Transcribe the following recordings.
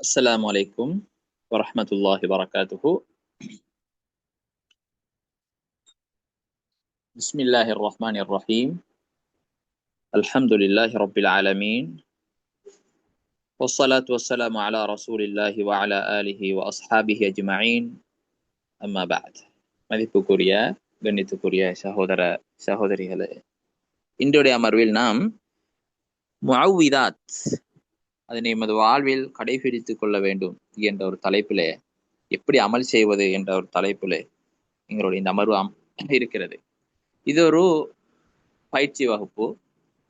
السلام عليكم ورحمة الله وبركاته. بسم الله الرحمن الرحيم. الحمد لله رب العالمين، والصلاة والسلام على رسول الله وعلى آله وأصحابه أجمعين. أما بعد. மதிப்புக்குரிய கண்ணியத்துக்குரிய சகோதர சகோதரிகளே, இன்றைய அமர்வில் நாம் முஅவ்விதாத், அதனை எமது வாழ்வில் கடைபிடித்துக் கொள்ள வேண்டும் என்ற ஒரு தலைப்பிலே, எப்படி அமல் செய்வது என்ற ஒரு தலைப்பிலே எங்களுடைய இந்த அமர்வு இருக்கிறது. இது ஒரு பயிற்சி வகுப்பு.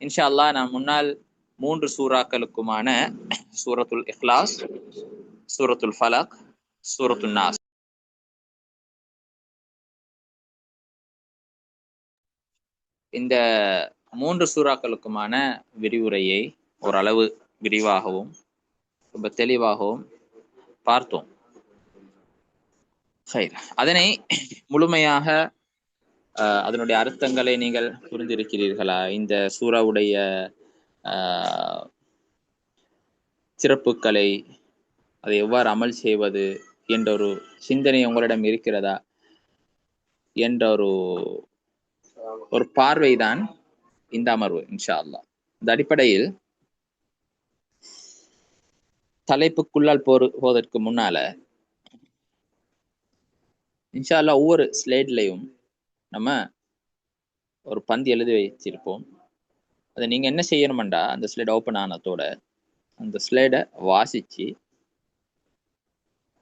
இன்ஷா அல்லாஹ் நான் முன்னால் 3 சூறாக்களுக்குமான சூரத்துல் இஹ்லாஸ், சூரத்துல் ஃபலக், சூரத்துல் நாஸ், இந்த 3 சூறாக்களுக்குமான விரிவுரையை ஓரளவு விரிவாகவும் ரொம்ப தெளிவாகவும் பார்த்தோம். அதனை முழுமையாக அதனுடைய அர்த்தங்களை நீங்கள் புரிந்திருக்கிறீர்களா? இந்த சூறாவுடைய சிறப்புகளை, அதை எவ்வாறு அமல் செய்வது என்ற ஒரு சிந்தனை உங்களிடம் இருக்கிறதா என்ற ஒரு பார்வைதான் இந்த அமர்வு இன்ஷா அல்லாஹ். இந்த அடிப்படையில் தலைப்புக்குள்ளால் போவதற்கு முன்னால இன்ஷா அல்லாஹ் ஒவ்வொரு ஸ்லைட்லையும் நம்ம ஒரு பந்தி எழுதி வச்சிருப்போம். அதை நீங்க என்ன செய்யணும்டா, அந்த ஸ்லைட் ஓப்பன் ஆனதோட அந்த ஸ்லைடை வாசிச்சு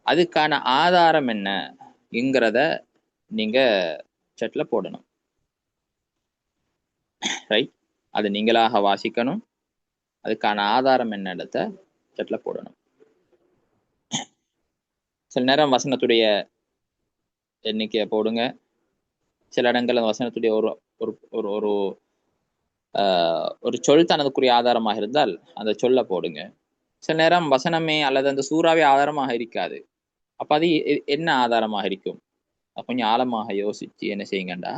அதுக்கான ஆதாரம் என்னங்கிறத நீங்க சட்ல போடணும். ரைட்? அது நீங்களாக வாசிக்கணும். அதுக்கான ஆதாரம் என்னன்றத சட்ல போடணும். சில நேரம் வசனத்துடைய எண்ணிக்கையை போடுங்க. சில இடங்கள்ல வசனத்துடைய ஒரு ஒரு ஒரு ஒரு சொல் தனதுக்குரிய ஆதாரமாக இருந்தால் அந்த சொல்ல போடுங்க. சில நேரம் வசனமே அல்லது அந்த சூறாவே ஆதாரமாக இருக்காது. அப்ப அது என்ன ஆதாரமாக இருக்கும்? கொஞ்சம் ஆழமாக யோசிச்சு என்ன செய்யுங்கண்டா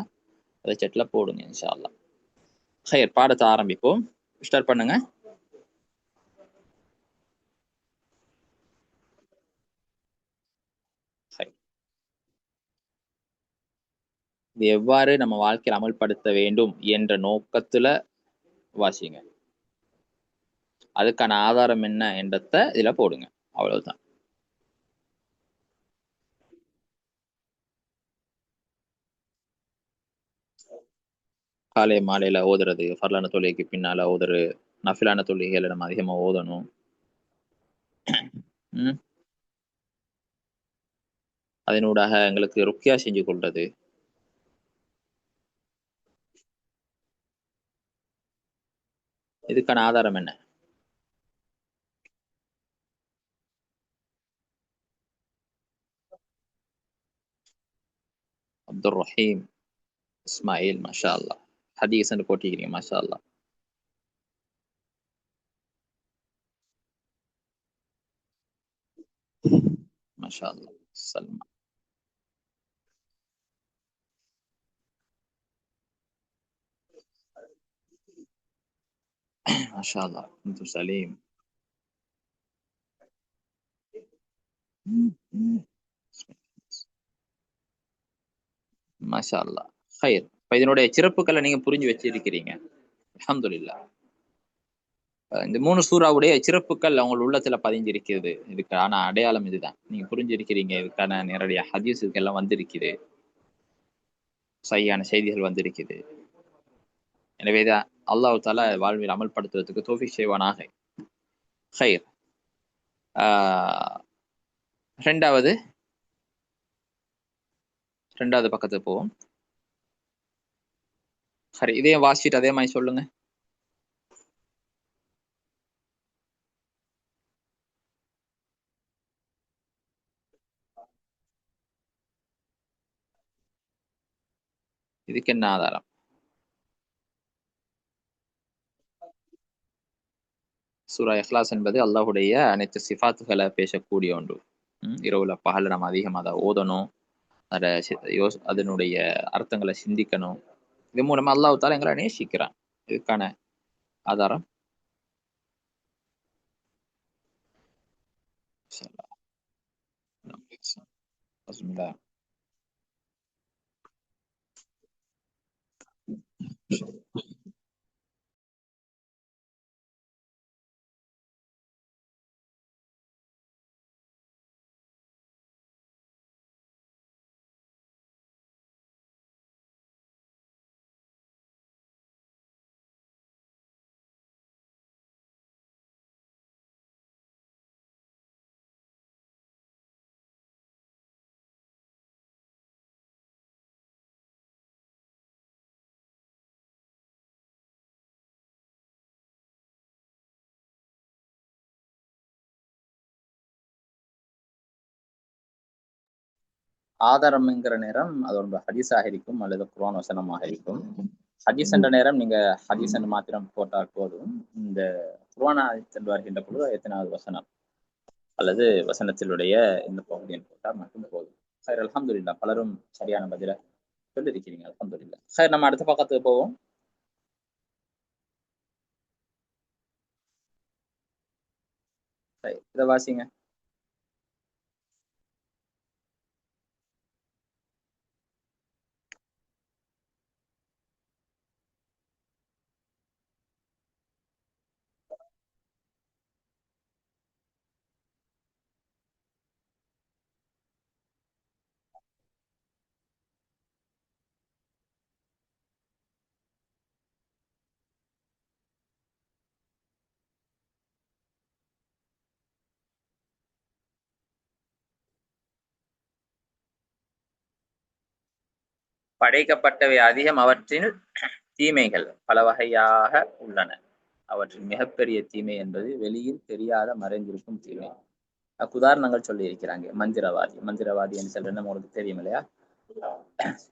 அதை சட்ல போடுங்க இன்ஷா அல்லாஹ். ஹைர், பாடத்தை ஆரம்பிப்போம். ஸ்டார்ட் பண்ணுங்க. இது எவ்வாறு நம்ம வாழ்க்கையில் அமல்படுத்த வேண்டும் என்ற நோக்கத்துல வாசிங்க. அதுக்கான ஆதாரம் என்ன என்றத இதுல போடுங்க. அவ்வளவுதான். காலை மாலையில ஓதுறது, ஃபர்லான தொழுகைக்கு பின்னால ஓதுறது, நஃபிலான தொழுகைகளை நம்ம அதிகமா ஓதணும். அதனூடாக எங்களுக்கு ருக்கியா செஞ்சு கொள்றது. இதுக்கான ஆதாரம் என்ன? அப்துல் ரஹீம் இஸ்மாயில், மாஷா அல்லாஹ். ஹதீஸ் போட்டிக்கிறீங்க, மாஷா அல்லாஹ். மாஷா அல்லாஹ். சல்மா, மாஷா அல்லாஹ். சலீம், மாஷா அல்லாஹ். ஹைர். இப்ப இதனுடைய சிறப்புகளை நீங்க புரிஞ்சு வச்சிருக்கிறீங்க, அல்ஹம்துலில்லாஹ். இந்த 3 சூறாவுடைய சிறப்புகள் அவங்க உள்ளத்துல பதிஞ்சிருக்கிறது. இதுக்கான அடையாளம் இதுதான். நீங்க புரிஞ்சிருக்கிறீங்க. இதுக்கான நேரடிய ஹதீஸ் எல்லாம் வந்திருக்குது, சரியான செய்திகள் வந்திருக்குது. எனவேதான் அல்லாஹ் தஆலா வாழ்வில் அமல்படுத்துவதற்கு தௌஃபீக் செய்வானாக. ஹைர். ரெண்டாவது பக்கத்துக்கு போவோம். சரி, இதையும் வாசிட்டு அதே மாதிரி சொல்லுங்க. இதுக்கு என்ன ஆதாரம்? சூரா இஹ்லாஸ் என்பது அல்லாஹுடைய அனைத்து சிஃபாத்துகளை பேசக்கூடிய ஒன்று. இரவுல பகல நம்ம அதிகமாக அதை ஓதணும். அதனுடைய அர்த்தங்களை சிந்திக்கணும். இது மூலமா அல்லாஹ் தஆலா எங்களை நேசிக்கிறான். இதுக்கான ஆதாரம் பிஸ்மில்லாஹ். ஆதாரம் என்கிற நேரம் அது ஒரு ஹதீஸாக இருக்கும் அல்லது குர்ஆன் வசனமாக இருக்கும். ஹதீஸ் என்ற நேரம் நீங்க ஹதீஸ் என்று மாத்திரம் போட்டால் போதும். இந்த குர்ஆன் ஆயத்தில் வருகின்ற பொழுது எத்தனாவது வசனம் அல்லது வசனத்தினுடைய இந்த பகுதியை போட்டால் மட்டும் போதும். சரி, அல்ஹம்துலில்லாஹ். பலரும் சரியான பதில சொல்லியிருக்கிறீங்க. அல்ஹம்துலில்லாஹ். சரி, நம்ம அடுத்த பக்கத்துக்கு போவோம். சரி, இதை வாசிங்க. படைக்கப்பட்டவை அதிகம், அவற்றின் தீமைகள் பல வகையாக உள்ளன. அவற்றின் மிகப்பெரிய தீமை என்பது வெளியில் தெரியாத மறைந்திருக்கும் தீமை. அதுக்கு உதாரணங்கள் சொல்லி இருக்கிறாங்க. மந்திரவாதி மந்திரவாதி என்று சொல்றேன், உங்களுக்கு தெரியும் இல்லையா?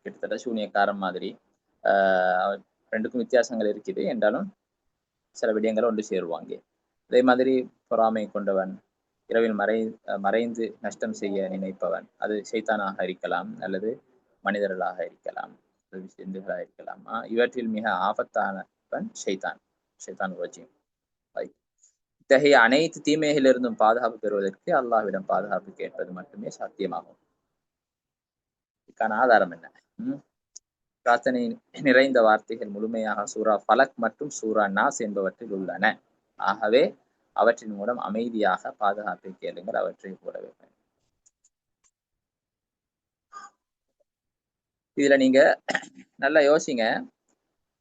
கிட்டத்தட்ட சூனியக்காரன் மாதிரி. ரெண்டுக்கும் வித்தியாசங்கள் இருக்குது என்றாலும் சில விடயங்களை ஒன்று சேருவாங்க. அதே மாதிரி பொறாமை கொண்டவன், இரவில் மறைந்து நஷ்டம் செய்ய நினைப்பவன், அது ஷைத்தானாக இருக்கலாம் அல்லது மனிதர்களாக இருக்கலாம், சிந்துகளாக இருக்கலாம். இவற்றில் மிக ஆபத்தானவன் ஷைத்தான், ஷைத்தான் ரஜீம். இத்தகைய அனைத்து தீமைகளிலிருந்தும் பாதுகாப்பு பெறுவதற்கு அல்லாஹ்விடம் பாதுகாப்பு கேட்பது மட்டுமே சாத்தியமாகும். இதுக்கான ஆதாரம் என்ன? பிரார்த்தனை நிறைந்த வார்த்தைகள் முழுமையாக சூரா ஃபலக் மற்றும் சூரா நாஸ் என்பவற்றில் உள்ளன. ஆகவே அவற்றின் மூலம் அமைதியாக பாதுகாப்பை கேளுங்கள், அவற்றை போலவே. இதுல நீங்க நல்லா யோசிங்க.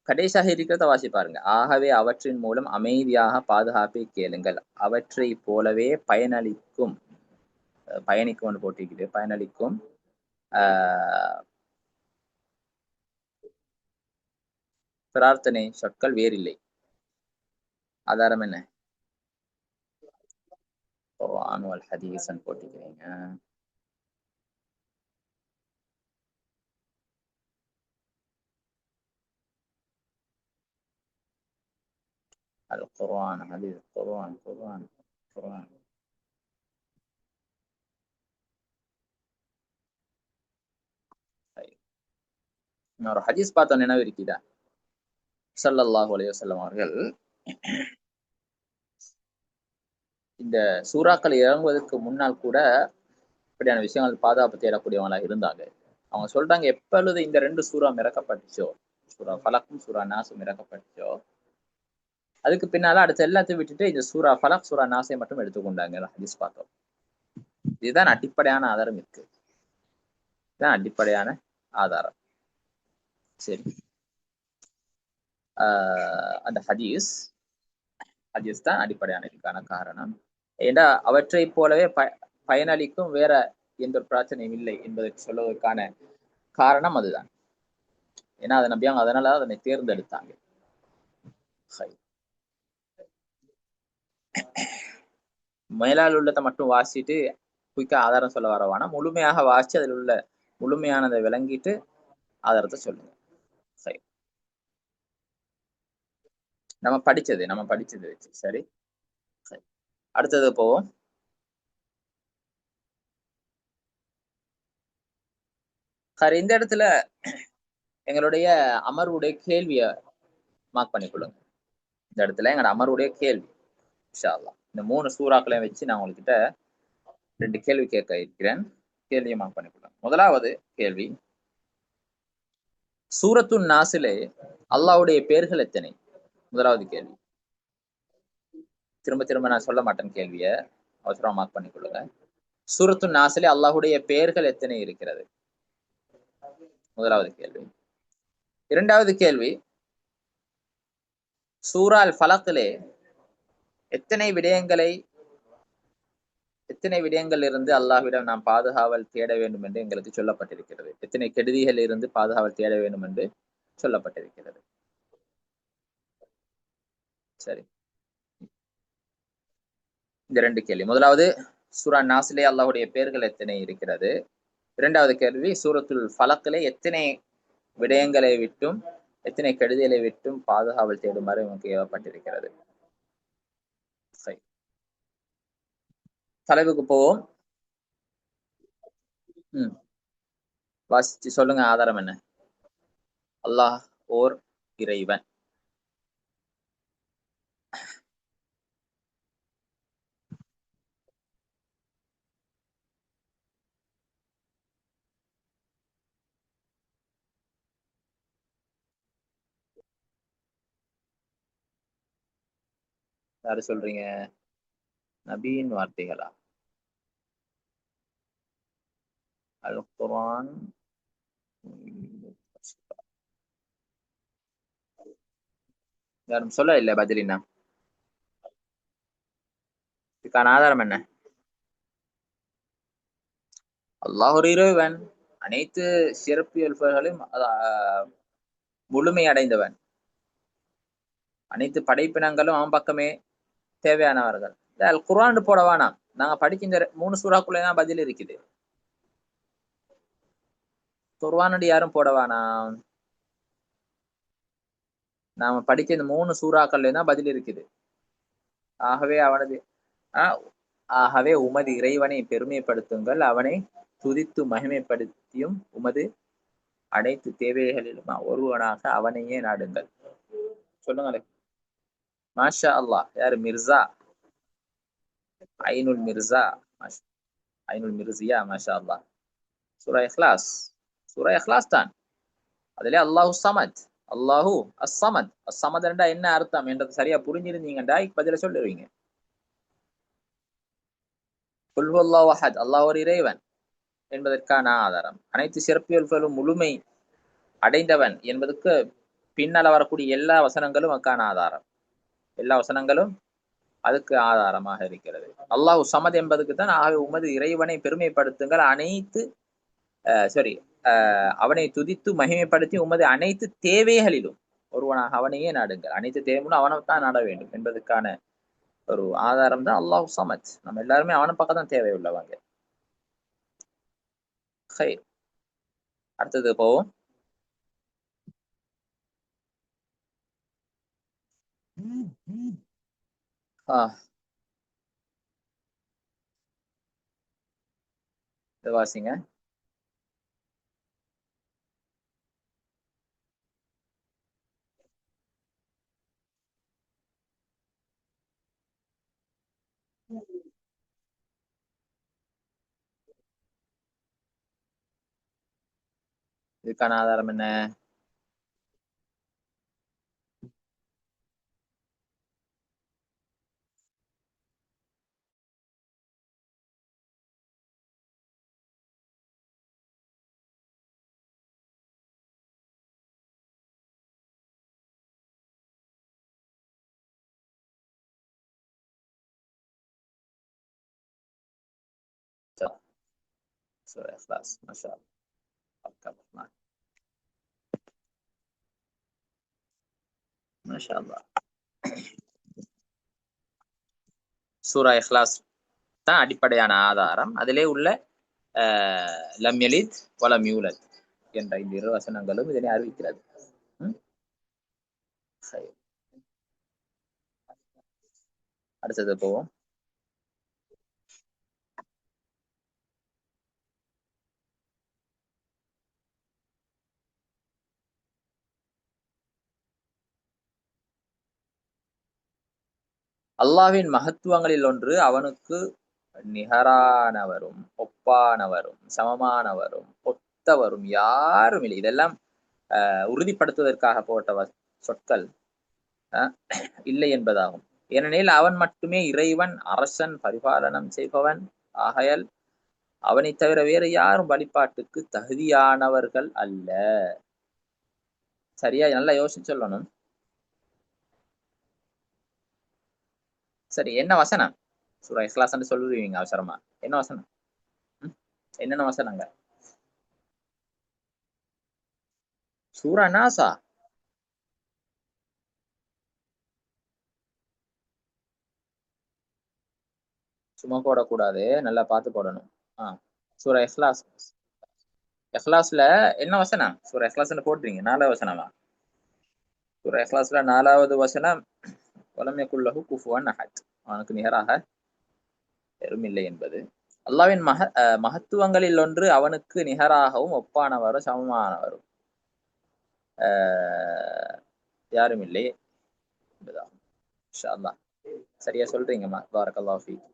கடைசியாக இருக்கிறத வாசி பாருங்க. ஆகவே அவற்றின் மூலம் அமைதியாக பாதுகாப்பை கேளுங்கள், அவற்றை போலவே பயனளிக்கும். பயணிக்கும் போட்டிருக்குது, பயனளிக்கும் பிரார்த்தனை சொற்கள் வேறில்லை. ஆதாரம் என்ன? குர்ஆன் வல் ஹதீஸ் போட்டிருக்கிறீங்க. அல் குர்ஆன் ஹதீஸ், குர்ஆன் குர்ஆன் குர்ஆன். ஒரு ஹதீஸ் பார்த்த நினைவு இருக்குதா? ஸல்லல்லாஹு அலைஹி வஸல்லம் அவர்கள் இந்த சூறாக்கள் இறங்குவதற்கு முன்னால் கூட இப்படியான விஷயங்கள் பாதுகாப்பு தேடக்கூடியவங்களா இருந்தாங்க. அவங்க சொல்றாங்க, எப்பொழுது இந்த 2 சூறா இறக்கப்பட்டுச்சோ, சூரா ஃபலக்கும் சூரா நாஸும் இறக்கப்பட்டுச்சோ, அதுக்கு பின்னால அடுத்த எல்லாத்தையும் விட்டுட்டு இந்த சூரா ஃபலக் சூரா நாஸை மட்டும் எடுத்துக்கொண்டாங்க. ஹதீஸ் பார்த்தோம். இதுதான் அடிப்படையான ஆதாரம் இருக்கு. இதுதான் அடிப்படையான ஆதாரம். சரி, அந்த ஹதீஸ் தான் அடிப்படையான இதுக்கான காரணம். ஏன்னா அவற்றை போலவே பயனளிக்கும் வேற எந்த ஒரு பிரச்சனையும் இல்லை என்பதற்கு சொல்வதற்கான காரணம் அதுதான். ஏன்னா அதை நம்பியாங்க, அதனால அதனை தேர்ந்தெடுத்தாங்க. மேலால் உள்ளதை மட்டும் வாசிட்டு குயிக்கா ஆதாரம் சொல்ல வரவானா, முழுமையாக வாசிச்சு அதில் உள்ள முழுமையானதை விளங்கிட்டு ஆதாரத்தை சொல்லுங்க. சரி, நம்ம படிச்சது வச்சு. சரி, அடுத்தது போவோம். சரி, இந்த இடத்துல எங்களுடைய அமர்வுடைய கேள்வியை மார்க் பண்ணிக்கொள்ளுங்க. இந்த இடத்துல எங்களோட அமர்வுடைய கேள்வி இன்ஷா அல்லாஹ் இந்த 3 சூறாக்களையும் வச்சு நான் உங்ககிட்ட 2 கேள்வி கேட்க இருக்கிறேன். கேள்வியை மார்க் பண்ணிக்கொள்ளுங்க. முதலாவது கேள்வி, சூரத்துன் நாஸிலே அல்லாஹ்வுடைய பெயர்கள் எத்தனை? முதலாவது கேள்வி. திரும்ப திரும்ப நான் சொல்ல மாட்டேன் கேள்விய. அவசரமா மார்க் பண்ணிக்கொள்ளுங்க. சூரத்துன் நாஸிலே அல்லாஹ்வுடைய பெயர்கள் எத்தனை இருக்கிறது? முதலாவது கேள்வி. இரண்டாவது கேள்வி, சூரா அல் ஃபலக்கிலே எத்தனை விடயங்களை எத்தனை விடயங்கள் இருந்து அல்லாஹ்விடம் நாம் பாதுகாவல் தேட வேண்டும் என்று எங்களுக்கு சொல்லப்பட்டிருக்கிறது? எத்தனை கெடுதிகள் இருந்து பாதுகாவல் தேட வேண்டும் என்று சொல்லப்பட்டிருக்கிறது? சரி. இந்த 2 கேள்வி. முதலாவது, சூரா நாஸிலே அல்லாஹ்வுடைய பெயர்கள் எத்தனை இருக்கிறது? இரண்டாவது கேள்வி, சூரத்துல் ஃபலக்கிலே எத்தனை விடயங்களை விட்டும், எத்தனை கெடுதிகளை விட்டும் பாதுகாவல் தேடுமாறு நமக்கு ஏவப்பட்டிருக்கிறது? சரி. தலைப்புக்கு போவோம். ம். வாசிச்சு சொல்லுங்க, ஆதாரம் என்ன? அல்லாஹ் ஓர் இறைவன். யாரு சொல்றீங்க? நபியின் வார்த்தைகளா? அல் குர்ஆன். யாரும் சொல்ல இல்ல பதில் என்ன? இதுக்கான ஆதாரம் என்ன? அல்லாஹ் ஒரு இறைவன். அனைத்து சிறப்பியல்புகளையும் முழுமை அடைந்தவன். அனைத்து படைப்பினங்களும் அவன் பக்கமே தேவையானவர்கள். அல் குர்ஆன் போட வேணாம். நாங்க படிக்கின்ற 3 சூறாக்குள்ளே தான் பதில் இருக்குது. குர்ஆன் யாரும் போட வேணாம். நாம படிச்ச இந்த 3 சூறாக்கள்ல தான் பதில் இருக்குது. ஆகவே அவனது ஆ ஆகவே உமது இறைவனை பெருமைப்படுத்துங்கள். அவனை துதித்து மகிமைப்படுத்தியும் உமது அனைத்து தேவைகளிலும் ஒருவனாக அவனையே நாடுங்கள். சொல்லுங்களேன். மாஷா அல்லாஹ். யாரு? மிர்சா. ஐனுல் மிர்சா. ஐனுல் மிர்சியா. மாஷா அல்லாஹ். சூரா இக்லாஸ். சூரா இக்லாஸ் தான். அதிலே அல்லாஹு சமத். அல்லாஹு அஸ்ஸமத். அஸ்ஸமத் என்றா என்ன அர்த்தம் என்றது சரியா புரிஞ்சிருந்தீங்கடா பதில சொல்லுவீங்க. குல் ஹுவல்லாஹு அஹத். அல்லாஹ் ஒரு இறைவன் என்பதற்கான ஆதாரம். அனைத்து சிறப்பியல்களும் முழுமை அடைந்தவன் என்பதற்கு பின்னால வரக்கூடிய எல்லா வசனங்களும் அதுக்கான ஆதாரம். எல்லா வசனங்களும் அதுக்கு ஆதாரமாக இருக்கிறது. அல்லாஹ் சமத் என்பதுக்கு தான் ஆக உமது இறைவனை பெருமைப்படுத்துங்கள். அனைத்து சாரி அவனை துதித்து மகிமைப்படுத்தி உமது அனைத்து தேவைகளிலும் ஒருவனாக அவனையே நாடுங்கள். அனைத்து தேவைகளும் அவனைத்தான் நாட வேண்டும் என்பதற்கான ஒரு ஆதாரம் தான் அல்லாஹ் சமத். நம்ம எல்லாருமே அவன பக்கம் தான் தேவை உள்ளவங்க. அடுத்தது போவோம். இது வாசிங்க. இதுக்கான ஆதாரம் என்ன? சூரா இக்லாஸ். மாஷா அல்லாஹ். மாஷா அல்லாஹ். சூரா இக்லாஸ் தான் அடிப்படையான ஆதாரம். அதிலே உள்ள லம் யலித் வலம் யூலத் என்ற இந்த 2 வசனங்களும் இதனை அறிவிக்கிறது. அடுத்தது போவோம். அல்லாஹ்வின் மகத்துவங்களில் ஒன்று அவனுக்கு நிகரானவரும் ஒப்பானவரும் சமமானவரும் ஒத்தவரும் யாரும் இல்லை. இதெல்லாம் உறுதிப்படுத்துவதற்காக போட்ட சொற்கள் இல்லை என்பதாகும். ஏனெனில் அவன் மட்டுமே இறைவன், அரசன், பரிபாலனம் செய்பவன். ஆகையால் அவனை தவிர வேறு யாரும் வழிபாட்டுக்கு தகுதியானவர்கள் அல்ல. சரியா? நல்லா யோசிச்சு சொல்லணும். சரி, என்ன வசனம்? சூரா இஹ்லாஸ் சொல்லுவீங்க அவசரமா. என்ன வசனம்? என்னென்ன வசனங்க? சூரா நாசா. சும்மா போடக்கூடாது, நல்லா பார்த்து போடணும். சூரா இஹ்லாஸ். இஹ்லாஸ்ல என்ன வசனம்? சூரா இஹ்லாஸ்ன்னு போடுறீங்க, 4வது வசனமா? சூரா இஹ்லாஸ்ல 4வது வசனம், வலம் யகுல் லஹு குஃபுவன் அஹத், அவனுக்கு நிகராக யாரும் இல்லை என்பது. அல்லாஹ்வின் மகத்துவங்களில் ஒன்று அவனுக்கு நிகராகவும் ஒப்பானவரும் சமமானவரும் யாரும் இல்லை என்பதாகும். இன்ஷா அல்லாஹ் சரியா சொல்றீங்கம்மா. பாரக்கல்லாஹு ஃபீக்.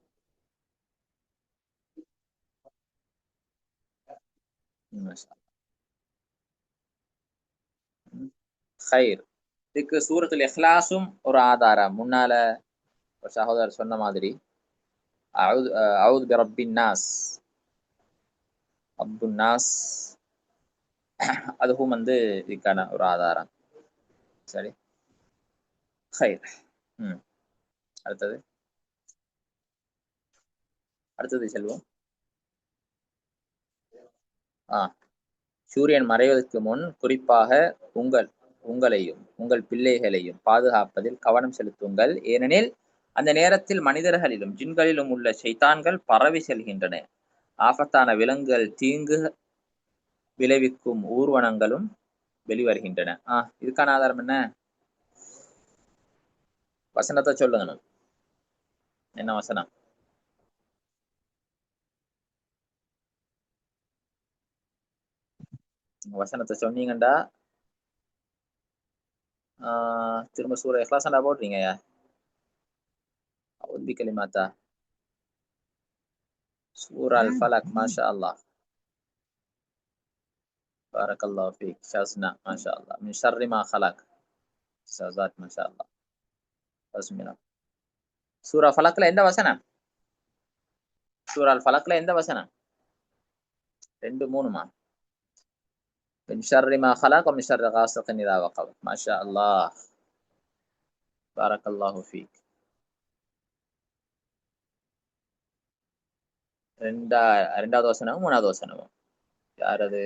மாஷா அல்லாஹ். ஹைர். இதுக்கு சூரத்துல் இஹ்லாஸும் ஒரு ஆதாரம். முன்னால ஒரு சகோதரர் சொன்ன மாதிரி அவுது பிரப்பின் நாஸ், அப்துன் நாஸ், அதுவும் இதுக்கான ஒரு ஆதாரம். சரி, ஹைர். அடுத்தது செல்வோம். சூரியன் மறைவதற்கு முன் குறிப்பாக உங்களையும் உங்கள் பிள்ளைகளையும் பாதுகாப்பதில் கவனம் செலுத்துங்கள். ஏனெனில் அந்த நேரத்தில் மனிதர்களிலும் ஜின்களிலும் உள்ள ஷைத்தான்கள் பரவி செல்கின்றன. ஆபத்தான விலங்குகள், தீங்கு விளைவிக்கும் ஊர்வனங்களும் வெளிவருகின்றன. இதுக்கான ஆதாரம் என்ன? வசனத்தை சொல்லுங்க. என்ன வசனம்? வசனத்தை சொன்னீங்கண்டா திரும்ப சூரா இஹ்லாஸ் போடுறீங்க. அவுது கலிமாத்தா சூரா அல் ஃபலக். மாஷா அல்லாஹ், பாரக்கல்லாஹு ஃபீக். ஷஸ்னா மாஷா அல்லாஹ். மின் ஷர்ரி மா ஹலக். ஷஸாத் மாஷா அல்லாஹ். பஸ்மிலா. சூரா ஃபலக்ல எந்த வசனம்? சூரா அல் ஃபலக்ல எந்த வசனம்? 2, 3மா? மின் ஷர்ரி மா ஹலக் வ மின் ஷர்ரி காசிகின் இதா வகப். மாஷா அல்லாஹ், பாரக்கல்லாஹு ஃபீக். 2வது வசனமும் 3வது வசனமும் யார் அது?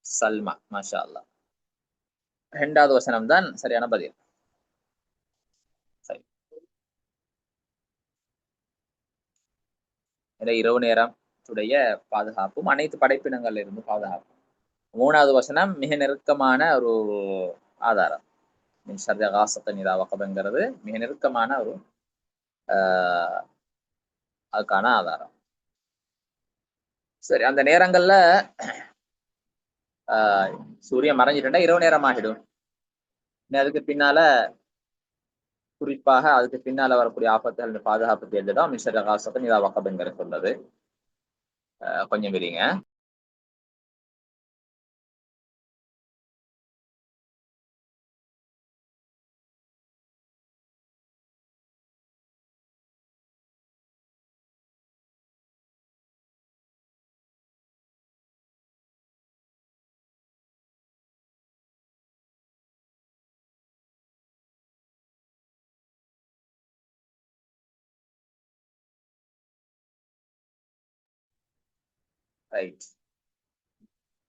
சல்மா. மாஷா அல்லாஹ். 2வது வசனம் தான் சரியான பதில். சரி, இரவு நேரம் உடைய பாதுகாப்பும் அனைத்து படைப்பினங்கள்ல இருந்து பாதுகாப்பு. 3வது வசனம் மிக நெருக்கமான ஒரு ஆதாரம். மின் ஷர்ரி காசிகின் இதா வகப்ங்கிறது மிக நெருக்கமான ஒரு அதுக்கான ஆதாரம். சரி, அந்த நேரங்கள்ல சூரியன் மறைஞ்சிட்டா இரவு நேரம் ஆகிடும். அதுக்கு பின்னால குறிப்பாக அதுக்கு பின்னால வரக்கூடிய ஆபத்துகள் பாதுகாப்பு தேர்ந்ததான் மின் ஷர்ரி காசிகின் இதா வகப்ங்கிற சொல்றது. கொஞ்சம் விரிங்க. ரைட்.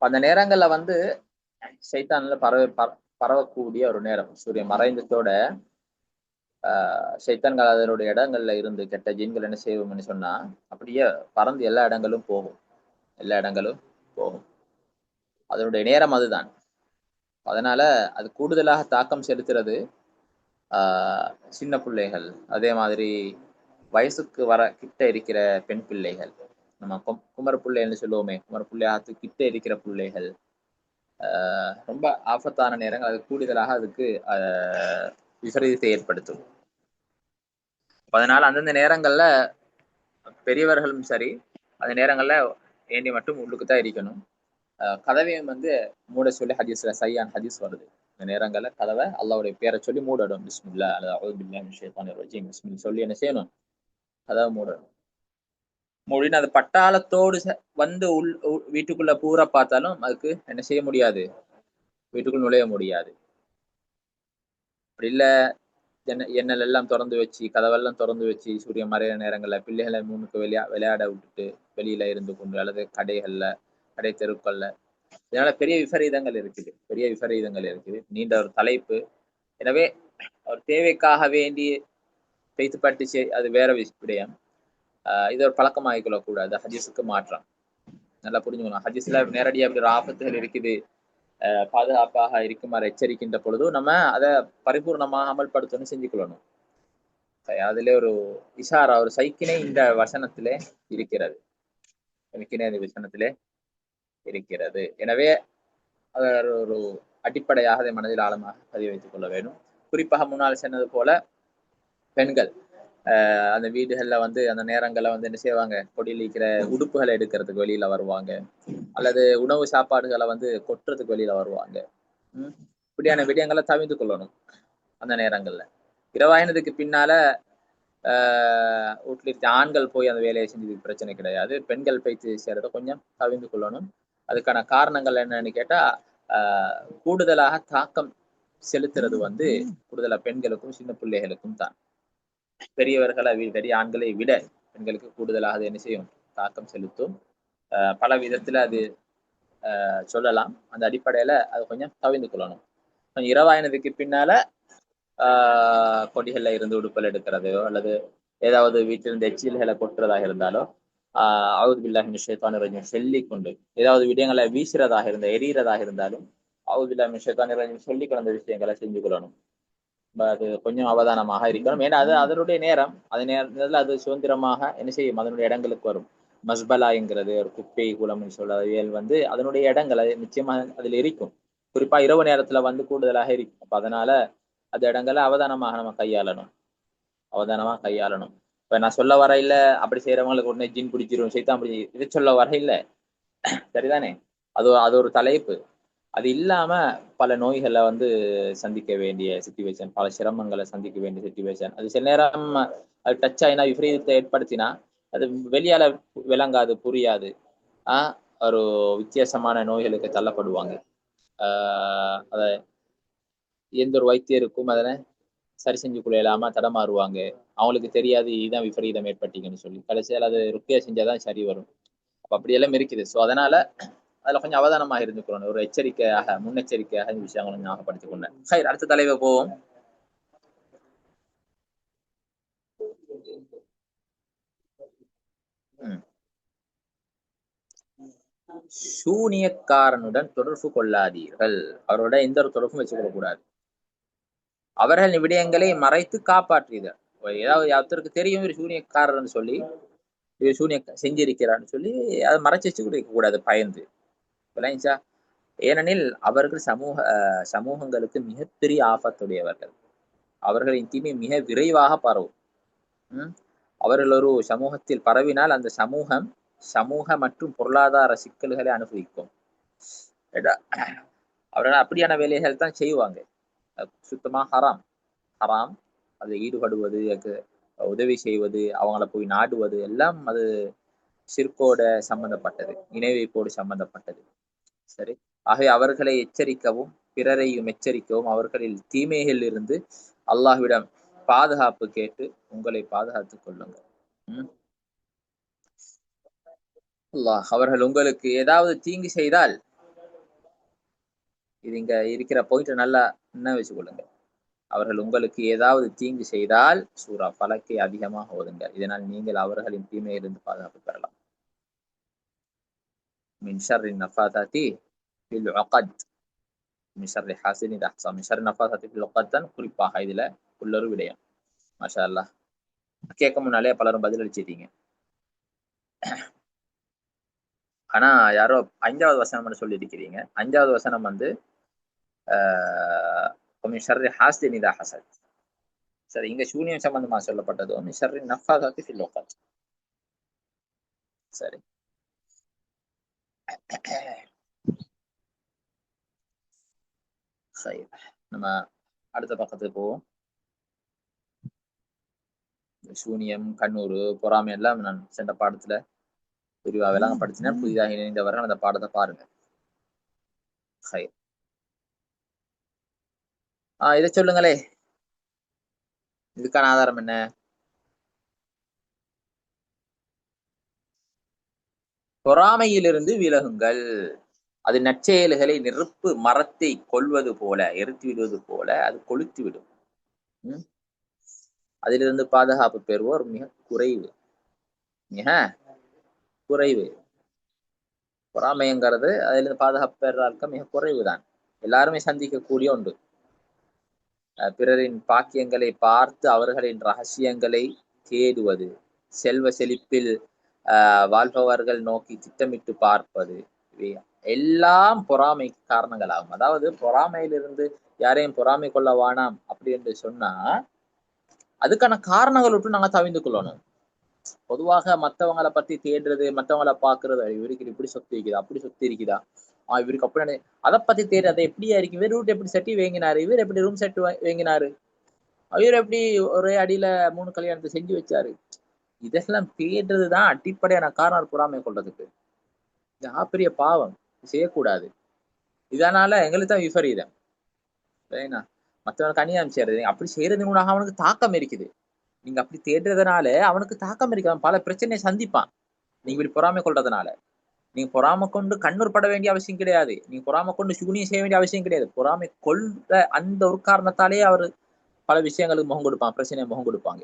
அந்த நேரங்கள்ல சைத்தான்ல பரவக்கூடிய ஒரு நேரம். சூரியன் மறைந்ததோட சைத்தான்கள் அதனுடைய இடங்கள்ல இருந்து கெட்ட ஜீன்கள் என்ன செய்வோம்னு சொன்னா அப்படியே பறந்து எல்லா இடங்களும் போகும். அதனுடைய நேரம் அதுதான். அதனால அது கூடுதலாக தாக்கம் செலுத்துறது சின்ன பிள்ளைகள், அதே மாதிரி வயசுக்கு வர கிட்ட இருக்கிற பெண் பிள்ளைகள், நம்ம குமர பிள்ளைன்னு சொல்லுவோமே, குமர பிள்ளையாத்து கிட்ட இருக்கிற பிள்ளைகள், ரொம்ப ஆபத்தான நேரங்கள். அது கூடுதலாக அதுக்கு விபரீதத்தை ஏற்படுத்தும். அதனால அந்தந்த நேரங்கள்ல பெரியவர்களும் சரி அந்த நேரங்கள்ல ஏண்டி மட்டும் உள்ளுக்கு தான் இருக்கணும். கதவையும் வந்து மூட சொல்லி ஹதீஸ்ல சையான் ஹதீஸ் வருது. இந்த நேரங்கள்ல கதவை அல்லாஹ்வுடைய பேரை சொல்லி மூடணும். பிஸ்மில்லா அல்லது அஊது பில்லாஹி மினஷ் ஷைத்தானிர் ரஜீம் பிஸ்மில் சொல்லி என்ன செய்யணும்? கதவை மூடணும். மூடின்னு அது பட்டாளத்தோடு வந்து வீட்டுக்குள்ள பூரா பார்த்தாலும் அதுக்கு என்ன செய்ய முடியாது? வீட்டுக்குள் நுழைய முடியாது. அப்படி இல்ல ஜன்னல் எல்லாம் தொறந்து வச்சு, கதவெல்லாம் தொறந்து வச்சு, சூரியன் மறையிற நேரங்கள்ல பிள்ளைகள முன்னுக்கு விளையாட விட்டுட்டு, வெளியில இருந்து கொண்டு அல்லது கடைகள்ல, கடை தெருக்கள்ல இதனால பெரிய விபரீதங்கள் இருக்குது. பெரிய விபரீதங்கள் இருக்குது. நீண்ட ஒரு தலைப்பு. எனவே ஒரு தேவைக்காக வேண்டி பேய்த்து அது வேற விடயம். இது ஒரு பழக்கமாகிக் கொள்ளக்கூடாது. ஹதீஸுக்கு மாற்றம். நல்லா புரிஞ்சுக்கணும். ஹதீஸ்ல நேரடியா இப்படி ஒரு ஆபத்துகள் இருக்குது. பாதுகாப்பாக இருக்குமாறு எச்சரிக்கின்ற பொழுது நம்ம அத பரிபூர்ணமாக அமல்படுத்தணும் செஞ்சு கொள்ளணும். அதிலே ஒரு இஷாரா ஒரு சைக்கினை இந்த வசனத்திலே இருக்கிறது. சைக்கினை இந்த வசனத்திலே இருக்கிறது. எனவே ஒரு அடிப்படையாக அதை மனதில் ஆழமாக பதிய வைத்துக் கொள்ள வேண்டும். குறிப்பாக முன்னால் சொன்னது போல பெண்கள் அந்த வீடுகள்ல வந்து அந்த நேரங்கள்ல வந்து என்ன செய்வாங்க? கொடியில் இருக்கிற உடுப்புகளை எடுக்கிறதுக்கு வெளியில வருவாங்க. அல்லது உணவு சாப்பாடுகளை வந்து கொட்டுறதுக்கு வெளியில வருவாங்க. இப்படியான விடயங்களை தவிர்த்து கொள்ளணும் அந்த நேரங்கள்ல. இரவாயினதுக்கு பின்னால வீட்டில் இருக்க ஆண்கள் போய் அந்த வேலையை செஞ்சதுக்கு பிரச்சனை கிடையாது. பெண்கள் போய்த்து செய்யறதை கொஞ்சம் தவிர்த்து கொள்ளணும். அதுக்கான காரணங்கள் என்னன்னு கேட்டா கூடுதலாக தாக்கம் செலுத்துறது வந்து கூடுதலா பெண்களுக்கும் சின்ன பிள்ளைகளுக்கும் தான். பெரியவர்களை பெரிய ஆண்களை விட பெண்களுக்கு கூடுதலாக அது என்ன செய்யும்? தாக்கம் செலுத்தும். பல விதத்துல அது சொல்லலாம். அந்த அடிப்படையில அது கொஞ்சம் தவிர்த்து கொள்ளணும். இரவாயினதுக்கு பின்னால கொடிகள்ல இருந்து உடுப்பல் எடுக்கிறதையோ அல்லது ஏதாவது வீட்டிலிருந்து எச்சில்களை கொட்டுறதாக இருந்தாலோ அவுது பில்லாஹி மினஷ் ஷைத்தானிர் ரஜீம் சொல்லிக் கொண்டு ஏதாவது விடயங்களை வீசுறதாக இருந்தால் எரியறதாக இருந்தாலும் அவுது பில்லாஹி மினஷ் ஷைத்தானிர் ரஜீம் சொல்லி கொண்ட விஷயங்களை செஞ்சு கொள்ளணும். அது கொஞ்சம் அவதானமாக இருக்கணும். ஏன்னா அது அதனுடைய நேரம். அது நேரத்தில் அது சுதந்திரமாக என்ன செய்யும்? அதனுடைய இடங்களுக்கு வரும். மஸ்பலா என்கிறது ஒரு குப்பை குளம்னு சொல்றவியல் வந்து அதனுடைய இடங்கள் அது நிச்சயமா அதுல இருக்கும். குறிப்பா இரவு நேரத்துல வந்து கூடுதலாக இருக்கும். அப்ப அதனால அந்த இடங்களை அவதானமாக நம்ம கையாளணும். அவதானமா கையாளணும். இப்ப நான் சொல்ல வர இல்ல அப்படி செய்யறவங்களுக்கு உடனே ஜின் பிடிச்சிரும் சைத்தான் பிடிச்சி இதை சொல்ல வர இல்ல. சரிதானே? அது அது ஒரு தலைப்பு. அது இல்லாம பல நோய்களை வந்து சந்திக்க வேண்டிய சிச்சுவேஷன், பல சிரமங்களை சந்திக்க வேண்டிய சிச்சுவேஷன். அது சில நேரம் அது டச் ஆயினா விபரீதத்தை ஏற்படுத்தினா அது வெளியால விளங்காது, புரியாது. ஒரு வித்தியாசமான நோய்களுக்கு தள்ளப்படுவாங்க. அத எந்த ஒரு வைத்தியருக்கும் அதனை சரி செஞ்சு கொள்ளலாம தடமாறுவாங்க. அவங்களுக்கு தெரியாது இதுதான் விபரீதம் ஏற்பட்டீங்கன்னு சொல்லி. கடைசியால அது ருக்கியா செஞ்சாதான் சரி வரும். அப்ப அப்படியெல்லாம் இருக்குது. ஸோ அதனால அதுல கொஞ்சம் அவதானமாக இருந்துக்கணும். ஒரு எச்சரிக்கையாக முன்னெச்சரிக்கையாக இந்த விஷயங்களை ஞாபகப்படுத்திக் கொண்டேன். சரி, அடுத்த தலைவர் போவோம். சூனியக்காரனுடன் தொடர்பு கொள்ளாதீர்கள். அவரோட எந்த ஒரு தொடர்பும் வச்சுக் கொள்ளக்கூடாது. அவர்கள் விடயங்களை மறைத்து காப்பாற்றுகிறார். ஏதாவது ஒருத்தருக்கு தெரியும் ஒரு சூனியக்காரர்னு சொல்லி இவர் சூனியம் செஞ்சிருக்கிறான்னு சொல்லி அதை மறைச்சு வச்சு கொடுக்க கூடாது பயந்து. விளைஞ்சா ஏனெனில் அவர்கள் சமூகங்களுக்கு மிகப்பெரிய ஆபத்துடையவர்கள். அவர்களின் தீமை மிக விரைவாக பரவும். அவர்கள் ஒரு சமூகத்தில் பரவினால் அந்த சமூக மற்றும் பொருளாதார சிக்கல்களை அனுபவிக்கும். அவர்கள் அப்படியான வேலைகள் தான் செய்வாங்க. சுத்தமா ஹராம். ஹராம் அதை ஈடுபடுவது, உதவி செய்வது, அவங்கள போய் நாடுவது எல்லாம் அது சிற்கோட சம்பந்தப்பட்டது, இணை வைப்போடு சம்பந்தப்பட்டது. சரி, ஆகவே அவர்களை எச்சரிக்கவும் பிறரையும் எச்சரிக்கவும் அவர்களில் தீமைகள் இருந்து அல்லாஹ்விடம் பாதுகாப்பு கேட்டு உங்களை பாதுகாத்துக் கொள்ளுங்கள். அல்லாஹ் அவர்கள் உங்களுக்கு ஏதாவது தீங்கு செய்தால், இது இங்க இருக்கிற பாயிண்ட் நல்லா என்ன வச்சுக்கொள்ளுங்க. அவர்கள் உங்களுக்கு ஏதாவது தீங்கு செய்தால் சூரா ஃபலக்கை அதிகமாக ஓதுங்க. இதனால் நீங்கள் அவர்களின் தீமையிலிருந்து பாதுகாப்பு பெறலாம். மின் ஷர்ரி நஃபாதாத்தி ஃபில் உகத் மின் ஷர்ரி ஹாசிதின் இதா ஹஸத். மின் ஷர்ரி நஃபாதாத்தி ஃபில் உகத் தான் குறிப்பாக இதுல உள்ளொரு விடயம். மாஷா அல்லாஹ். கேட்க முன்னாலே பலரும் பதில் அளிச்சிட்டீங்க. ஆனா யாரோ 5வது வசனம் சொல்லி இருக்கிறீங்க. 5வது வசனம் வந்து மின் ஷர்ரி ஹாசிதின் இதா ஹஸத். சரி, இங்க சூனியம் சம்பந்தமா சொல்லப்பட்டது மின் ஷர்ரி நஃபாதாத்தி ஃபில் உக்கத். சரி, சரி, நம்ம அடுத்த பக்கத்துக்கு போவோம். சூனியம், கண்ணூறு, பொறாமை எல்லாம் நான் சென்ற பாடத்துல விரிவா விளங்கப்படுத்தினேன். புதிதாக இணைந்தவர்கள் அந்த பாடத்தை பாருங்க. சரி. இதை சொல்லுங்களே, இதுக்கான ஆதாரம் என்ன? பொறாமையிலிருந்து விலகுங்கள். அது நற்செயல்களை நெருப்பு மரத்தை கொல்வது போல, எரித்து விடுவது போல அது கொளுத்து விடும். ம்? அதிலிருந்து பாதுகாப்பு பெறுவோர் மிக குறைவு, மிக குறைவு. பொறாமைங்கிறது அதிலிருந்து பாதுகாப்பு பெறுற ஆட்கள் மிக குறைவுதான். எல்லாருமே சந்திக்கக்கூடிய ஒன்று. பிறரின் பாக்கியங்களை பார்த்து அவர்களின் ரகசியங்களை தேடுவது, செல்வ செழிப்பில் வாழ்பவர்கள் நோக்கி திட்டமிட்டு பார்ப்பது, இவை எல்லாம் பொறாமைக்கு காரணங்களாகும். அதாவது பொறாமையிலிருந்து யாரையும் பொறாமை கொள்ள வேணாம் அப்படி என்று சொன்னா அதுக்கான காரணங்கள் விட்டு நாங்க தவிந்து கொள்ளணும். பொதுவாக மத்தவங்களை பத்தி தேடுறது, மத்தவங்களை பாக்குறது, இவருக்கு இப்படி சொத்து இருக்குதா, அப்படி சொத்து இருக்குதா, இவருக்கு அப்படி அதை பத்தி தேடு, அதை எப்படியா இருக்கு, இவர் வீட்டு எப்படி செட்டி வேங்கினாரு, இவர் எப்படி ரூம் செட் வேங்கினாரு, இவர் எப்படி ஒரே அடியில 3 கல்யாணத்தை செஞ்சு வச்சாரு, இதெல்லாம் தேடுறதுதான் அடிப்படையான காரணம் பொறாமை கொள்றதுக்கு. இது பெரிய பாவம், செய்யக்கூடாது. இதனால எங்களுக்கு தான் விபரீதம். சரிங்களா? மற்றவனுக்கு அநியாயம் செய்யறது, அப்படி செய்யறது கூட அவனுக்கு தாக்கம் இருக்குது. நீங்க அப்படி தேடுறதுனால அவனுக்கு தாக்கம் இருக்கு, அவன் பல பிரச்சனையை சந்திப்பான். நீங்க இப்படி பொறாமை கொள்றதுனால நீங்க பொறாமை கொண்டு கண்ணூர் பட வேண்டிய அவசியம் கிடையாது. நீங்க பொறாமை கொண்டு சூனியம் செய்ய வேண்டிய அவசியம் கிடையாது. பொறாமை கொள்ற அந்த ஒரு காரணத்தாலே அவர் பல விஷயங்களுக்கு முகம் கொடுப்பான், பிரச்சனையை முகம் கொடுப்பாங்க.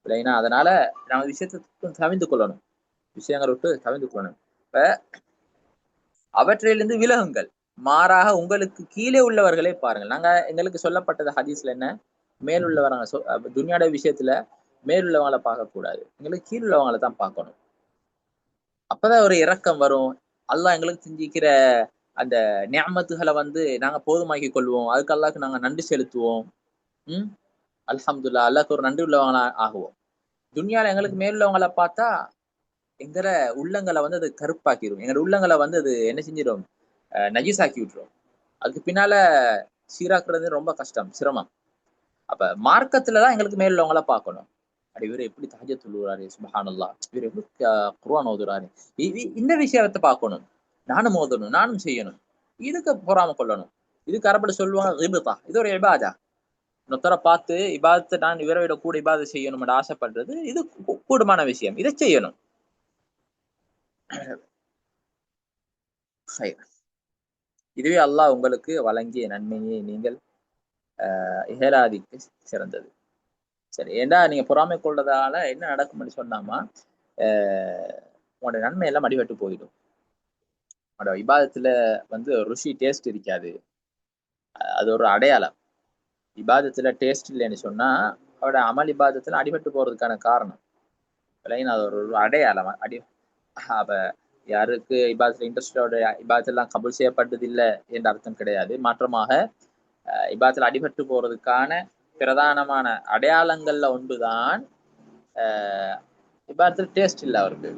இல்லைன்னா அதனால நம்ம விஷயத்தை தவிர்த்து கொள்ளணும், விஷயங்களை விட்டு தவிர்த்து கொள்ளணும். இப்ப அவற்றிலிருந்து விலகுங்கள், மாறாக உங்களுக்கு கீழே உள்ளவர்களை பாருங்கள். நாங்க எங்களுக்கு சொல்லப்பட்டது ஹதீஸ்ல என்ன, மேலுள்ளவங்க துன்யாட விஷயத்துல மேலுள்ளவங்களை பார்க்க கூடாது, எங்களுக்கு கீழ் உள்ளவங்களை தான் பார்க்கணும். அப்பதான் ஒரு இரக்கம் வரும். அல்லாஹ் எங்களுக்கு செஞ்சிக்கிற அந்த நியமத்துகளை நாங்க போதுமாக்கி கொள்வோம், அதுக்கு அல்லாஹ்க்கு நாங்க நன்றி செலுத்துவோம். ம் அல்ஹம்துலில்லாஹ், அல்லாஹ்க்கு ஒரு நன்றி உள்ளவங்களா ஆகுவோம். துன்யால எங்களுக்கு மேலுள்ளவங்களை பார்த்தா எங்கட உள்ளங்களை அது கருப்பாக்கிடும், எங்களோட உள்ளங்களை அது என்ன செஞ்சிடும், நஜீஸாக்கி விட்டுரும். அதுக்கு பின்னால சீராக்குறது ரொம்ப கஷ்டம், சிரமம். அப்ப மார்க்கத்துலதான் எங்களுக்கு மேலுள்ளவங்கள பார்க்கணும். இவர் எப்படி தஹஜ்ஜுத் தொழுகிறாரு, சுப்ஹானல்லாஹ், இவர் எப்படி குர்ஆன் ஓதுறாரு, இந்த விஷயத்தை பார்க்கணும். நானும் ஓதணும், நானும் செய்யணும். இதுக்கு பொறாம கொள்ளணும். இதுக்கு அரபுல சொல்லுவாங்க கிபதா, இது ஒரு இபாதா. இன்னொருத்தரை பார்த்து இபாதத்தை நான் இவரை விட கூட இபாதத் செய்யணும் ஆசைப்படுறது, இது கூடுமான விஷயம், இதை செய்யணும். இதுவே அல்லாஹ் உங்களுக்கு வழங்கிய நன்மையை நீங்கள் இஹலாதிக்கு சிறந்தது. சரி, ஏண்டா நீங்க பொறாமை கொள்றதால என்ன நடக்கும்னு சொன்னாமா, உங்களோட நன்மை எல்லாம் அடிபட்டு போயிடும். உங்களோட இபாதத்துல ருசி டேஸ்ட் இருக்காது. அது ஒரு அடையாளம். இபாதத்துல டேஸ்ட் இல்லைன்னு சொன்னா அவரோட அமல் இபாதத்துல அடிபட்டு போறதுக்கான காரணம் இல்லைன்னா அது ஒரு அடையாளம். அப்ப யாருக்கு இபாதத்துல இன்ட்ரெஸ்டோட இபாதத்தெல்லாம் கபூல் செய்யப்பட்டது இல்லை என்ற அர்த்தம் கிடையாது. மாற்றமாக இபாதத்துல அடிபட்டு போறதுக்கான பிரதானமான அடையாளங்கள்ல ஒன்றுதான் இபாதத்துல டேஸ்ட் இல்லை, அவருக்கு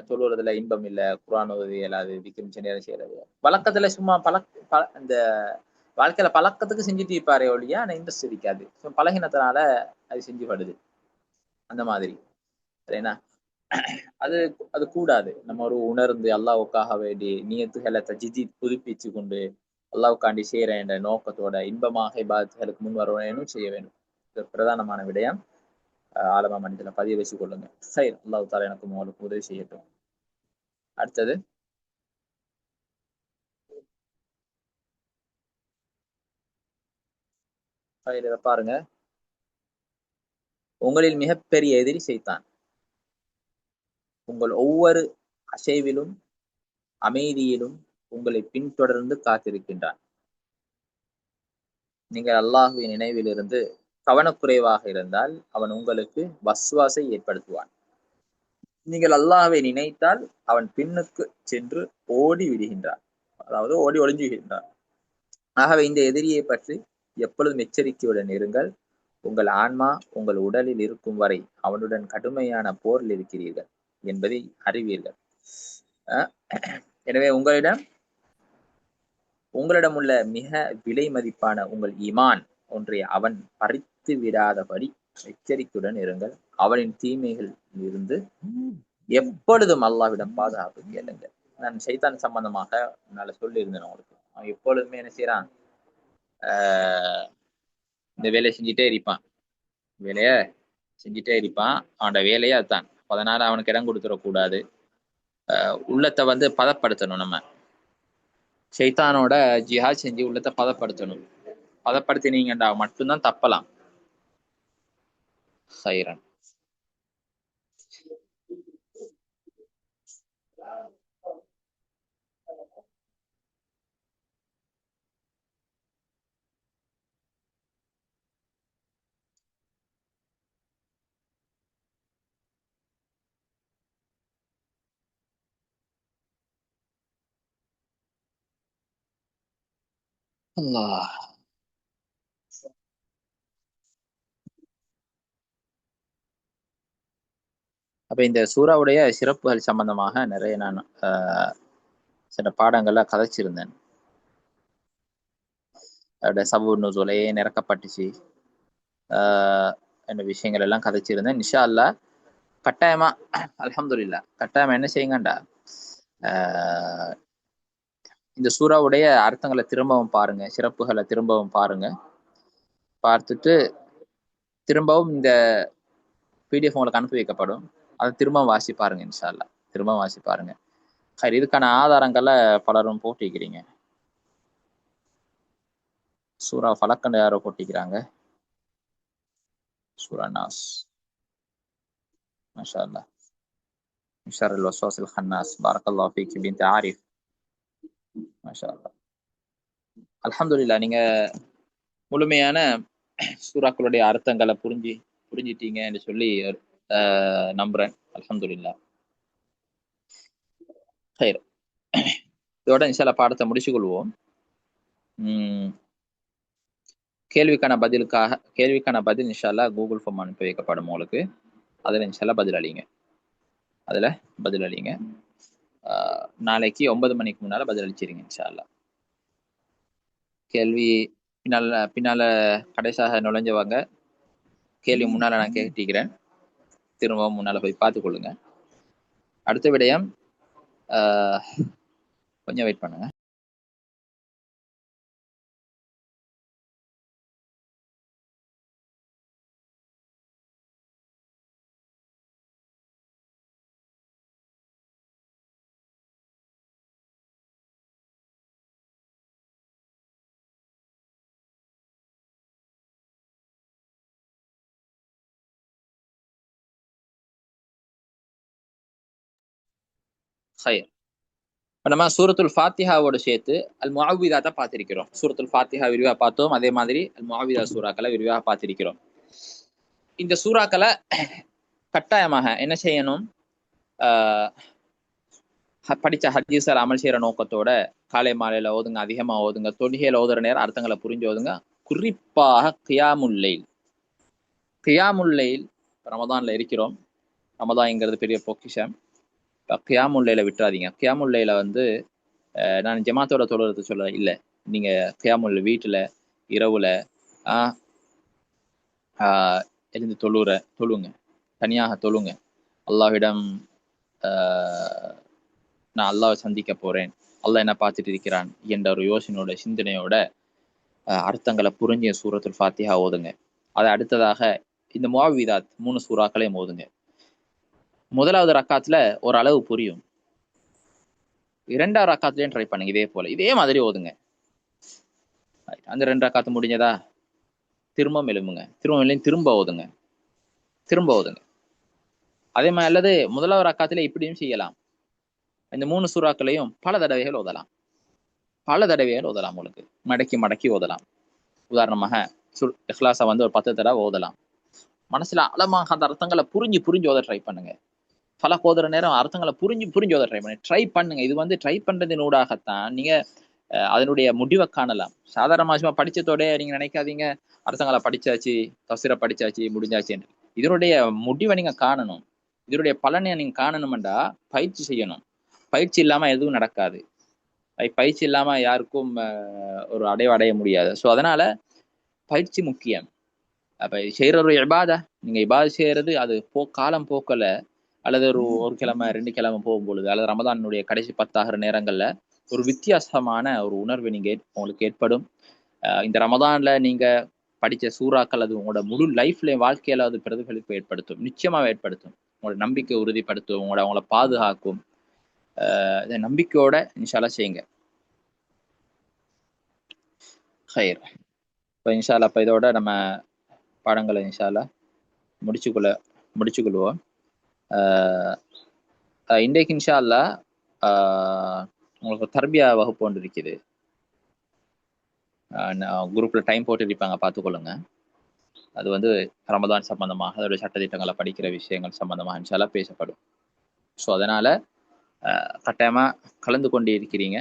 தொழுறதுல இன்பம் இல்லை, குர்ஆன் ஓத இயலாது, திக்ர் நேரம் செய்யறது, வழக்கத்துல சும்மா இந்த வாழ்க்கையில பழக்கத்துக்கு செஞ்சுட்டு இருப்பாரே ஒழிய ஆனா இன்ட்ரெஸ்ட் இருக்காது. பழகினத்தினால அது செஞ்சுப்படுது அந்த மாதிரி. சரிண்ணா? அது அது கூடாது. நம்ம ஒரு உணர்ந்து அல்லாஹ்வுக்காக வேண்டி நியத்துகளை தஜ்தீத் புதுப்பிச்சு கொண்டு அல்லாஹ்வுக்காண்டி செய்யற என்ற நோக்கத்தோட இன்பமாக இபாதத்துகளுக்கு முன் வரவேணும், செய்ய வேண்டும். இது பிரதானமான விடயம். ஆழமா மனிதனை பதிய வச்சுக் கொள்ளுங்க. சரி, அல்லாஹ் தாலா எனக்கும் உங்களுக்கு உதவி செய்யட்டும். அடுத்தது இதை பாருங்க. உங்களில் மிகப்பெரிய எதிரி சைத்தான். உங்கள் ஒவ்வொரு அசைவிலும் அமைதியிலும் உங்களை பின்தொடர்ந்து காத்திருக்கின்றான். நீங்கள் அல்லாஹுவின் நினைவிலிருந்து கவனக்குறைவாக இருந்தால் அவன் உங்களுக்கு வஸ்வாசை ஏற்படுத்துவான். நீங்கள் அல்லாஹ்வை நினைத்தால் அவன் பின்னுக்கு சென்று ஓடி விடுகின்றான், அதாவது ஓடி ஒளிஞ்சுகின்றான். ஆகவே இந்த எதிரியை பற்றி எப்பொழுதும் எச்சரிக்கையுடன் இருங்கள். உங்கள் ஆன்மா உங்கள் உடலில் இருக்கும் வரை அவனுடன் கடுமையான போரில் இருக்கிறீர்கள் என்பதை அறிவீர்கள். எனவே உங்களிடம் உள்ள மிக விலை மதிப்பான உங்கள் ஈமான் ஒன்றை அவன் பறித்து விடாதபடி எச்சரிக்கையுடன் இருங்கள். அவனின் தீமைகள் இருந்து எப்பொழுதும் அல்லாஹ்விடம் பாதுகாப்பு கேளுங்கள். நான் சைத்தான் சம்பந்தமாக என்னால சொல்லியிருந்தேன் உங்களுக்கு. அவன் எப்பொழுதுமே என்ன செய்யறான், இந்த வேலையை செஞ்சுட்டே இருப்பான், வேலைய செஞ்சுட்டே இருப்பான். அவனோட வேலையே அதுதான். அதனால அவனுக்கு இடம் கொடுத்துடக்கூடாது. உள்ளத்தை வந்து பதப்படுத்தணும். நம்ம ஷைத்தானோட ஜிஹாத் செஞ்சு உள்ளத்தை பதப்படுத்தணும். பதப்படுத்தினீங்கடா மட்டும்தான் தப்பலாம். சைரன் அல்லாஹ். அப்ப இந்த சூறாவுடைய சிறப்புகள் சம்பந்தமாக நிறைய நான் சில பாடங்கள்ல கதைச்சிருந்தேன். அதோட சபூ நுசூல் ஏன் இறக்கப்பட்டுச்சு, என்ற விஷயங்கள் எல்லாம் கதைச்சிருந்தேன். இன்ஷா அல்லாஹ் கட்டாயமா அல்ஹம்துலில்லாஹ் கட்டாயமா என்ன செய்யுங்கண்டா, இந்த சூறாவுடைய அர்த்தங்களை திரும்பவும் பாருங்க, சிறப்புகளை திரும்பவும் பாருங்க. பார்த்துட்டு திரும்பவும் இந்த பிடிஎஃப் உங்களுக்கு அனுப்பி வைக்கப்படும். அதை திரும்பவும் வாசி பாருங்க. இன்ஷா அல்லாஹ் திரும்பவும் வாசி பாருங்க. சரி, இதுக்கான ஆதாரங்களை பலரும் போட்டிக்கிறீங்க. சூரா ஃபலக்கண்ட யாரோ போட்டிக்கிறாங்க, சூரா நாஸ். மாஷா அல்லாஹ். ஷர்ரில் வஸ்வாஸில் ஹன்னாஸ். பாரக்கல்லாஹு ஃபீக்கி பின்த் ஆரிஃப். மாஷா அல்லாஹ். அல்ஹம்துலில்லாஹ் நீங்க முழுமையான சூறாக்களுடைய அர்த்தங்களை புரிஞ்சிட்டீங்கன்னு சொல்லி நம்புறேன். அல்ஹம்துலில்லாஹ். சரி, இதோட இன்ஷா அல்லாஹ் பாடத்தை முடிச்சு கொள்வோம். கேள்விக்கான பதில் இன்ஷா அல்லாஹ் கூகுள் ஃபார்ம் அனுப்பி வைக்கப்படும் உங்களுக்கு. அதில் இன்ஷா அல்லாஹ் பதில் அளிங்க. நாளைக்கு 9 மணிக்கு முன்னால பதில் அளிச்சிருங்க இன்ஷா அல்லாஹ். கேள்வி பின்னால கடைசியாக நுழைஞ்சவங்க கேள்வி முன்னால நான் கேட்டிக்கிறேன், திரும்பவும் முன்னால போய் பார்த்து கொள்ளுங்க. அடுத்த விடயம் கொஞ்சம் வெயிட் பண்ணுங்க. ஹைர். நம்ம சூரத்துல் ஃபாத்திஹாவோட சேர்த்து அல் முஅவ்விதாத்தை பார்த்திருக்கிறோம். சூரத்துல் ஃபாத்திஹா விரிவாக பார்த்தோம். அதே மாதிரி அல் முஅவ்விதா சூறாக்களை விரிவாக பார்த்திருக்கிறோம். இந்த சூறாக்களை கட்டாயமாக என்ன செய்யணும், படிச்ச ஹதீஸில் அமல் செய்யற நோக்கத்தோட காலை மாலையில ஓதுங்க, அதிகமா ஓதுங்க. தொழுகையில ஓதுற நேரம் அர்த்தங்களை புரிஞ்சு ஓதுங்க. குறிப்பாக கியாமுல்லைல் ரமதான்ல இருக்கிறோம். ரமதான்ங்கிறது பெரிய பொக்கிஷம். கியாமுல்லைல விட்டுறாதீங்க. கியாமுல்லைல வந்து நான் ஜமாத்தோட தொழுறது சொல்ல இல்லை, நீங்க கியாமுல் வீட்டுல இரவுல எழுந்து தொழுங்க, தனியாக தொழுங்க. அல்லாஹ்விடம் நான் அல்லாஹ்வை சந்திக்க போறேன், அல்லாஹ் என்ன பார்த்துட்டு இருக்கிறான் என்ற ஒரு யோசனையோட சிந்தனையோட அர்த்தங்களை புரிஞ்ச சூரத்துல் ஃபாத்திஹா ஓதுங்க. அதை அடுத்ததாக இந்த முஅவ்விதாத் 3 சூறாக்களையும் ஓதுங்க. முதலாவது ரக்காத்துல ஒரு அளவு புரியும், இரண்டாவது ரக்காத்துலயும் ட்ரை பண்ணுங்க. இதே மாதிரி ஓதுங்க. அந்த 2 ரக்காத்து முடிஞ்சதா, திரும்ப எழும்புங்க, திரும்ப ஓதுங்க. அதே மாதிரி அல்லது முதலாவது ரக்காத்துல இப்படியும் செய்யலாம். இந்த 3 சூறாக்களையும் பல தடவைகள் ஓதலாம். உங்களுக்கு மடக்கி ஓதலாம். உதாரணமாக இஹ்லாஸை வந்து ஒரு 10 தடவை ஓதலாம். மனசுல ஆழமாக அந்த அர்த்தங்களை புரிஞ்சு ஓத ட்ரை பண்ணுங்க. பல ஓதுற நேரம் அர்த்தங்களை புரிஞ்சு ஓத ட்ரை பண்ணுங்க. இது வந்து ட்ரை பண்றதின் ஊடாகத்தான் நீங்க அதனுடைய முடிவை காணலாம். சாதாரண சும்மா படிச்சதோட நீங்க நினைக்காதீங்க அரசாங்கால படிச்சாச்சு, தஃசீர படிச்சாச்சு, முடிஞ்சாச்சு என்று. இதனுடைய முடிவை நீங்க காணணும். இதனுடைய பலனை நீங்க காணணும்டா பயிற்சி செய்யணும். பயிற்சி இல்லாம எதுவும் நடக்காது. பயிற்சி இல்லாம யாருக்கும் ஒரு அடைய முடியாது. ஸோ அதனால பயிற்சி முக்கியம். அப்ப செய்யற ஒரு இபாதா, நீங்க இபாதா செய்யறது அது காலம் போக்கல, அல்லது ஒரு கிழமை 2 கிழமை போகும்பொழுது, அல்லது ரமதானுடைய கடைசி 10 ஆகிற நேரங்கள்ல ஒரு வித்தியாசமான ஒரு உணர்வு உங்களுக்கு ஏற்படும். இந்த ரமதான்ல நீங்க படிச்ச சூறாக்கள் அது உங்களோட முழு லைஃப்ல வாழ்க்கையில அது பிரதிபலிப்பு ஏற்படுத்தும். நிச்சயமா ஏற்படுத்தும். உங்களோட நம்பிக்கை உறுதிப்படுத்தும், உங்களை பாதுகாக்கும். இந்த நம்பிக்கையோட இன்ஷா அல்லாஹ் செய்யுங்க. ஹைர். இப்போ இன்ஷா அல்லாஹ் இப்போ இதோட நம்ம பாடங்களை இன்ஷா அல்லாஹ் முடிச்சுக்கொள்வோம். இன்றைக்கு இன்ஷா அல்லாஹ் உங்களுக்கு தர்பியா வகுப்பு ஒன்று இருக்குது. குரூப்ல டைம் போட்டுருப்பாங்க, பார்த்துக்கொள்ளுங்க. அது வந்து ரமதான் சம்பந்தமாக அதோட சட்டத்திட்டங்களை படிக்கிற விஷயங்கள் சம்பந்தமாக இன்ஷா அல்லாஹ் பேசப்படும். ஸோ அதனால கட்டாயமா கலந்து கொண்டு இருக்கிறீங்க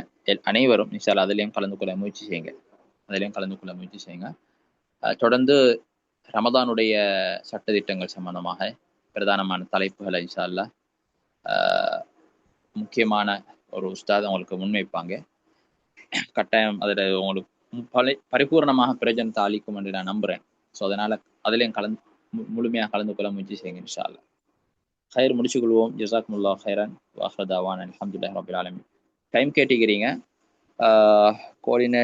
அனைவரும் இன்ஷா அல்லாஹ் அதிலையும் கலந்து கொள்ள முயற்சி செய்யுங்க. தொடர்ந்து ரமதானுடைய சட்டத்திட்டங்கள் சம்பந்தமாக பிரதானமான தலைப்புகளை இன்ஷா அல்லாஹ் முக்கியமான ஒரு உஸ்தாத் உங்களுக்கு முன்வைப்பாங்க. கட்டாயம் அதில் உங்களுக்கு பரிபூர்ணமாக பிரயோஜனத்தை அளிக்கும் என்று நான் நம்புறேன். ஸோ அதனால அதிலையும் முழுமையாக கலந்து கொள்ள முயற்சி செய்யுங்க இன்ஷா அல்லாஹ். ஹைர், முடிச்சுக்கொள்வோம். ஜஸாக்குமுல்லாஹ் ஹைரன் வ ஆஹிரு தஅவானா அல்ஹம்துலில்லாஹி ரப்பில் ஆலமீன். டைம் கேட்டிக்கிறீங்க. கோஆர்டினேட்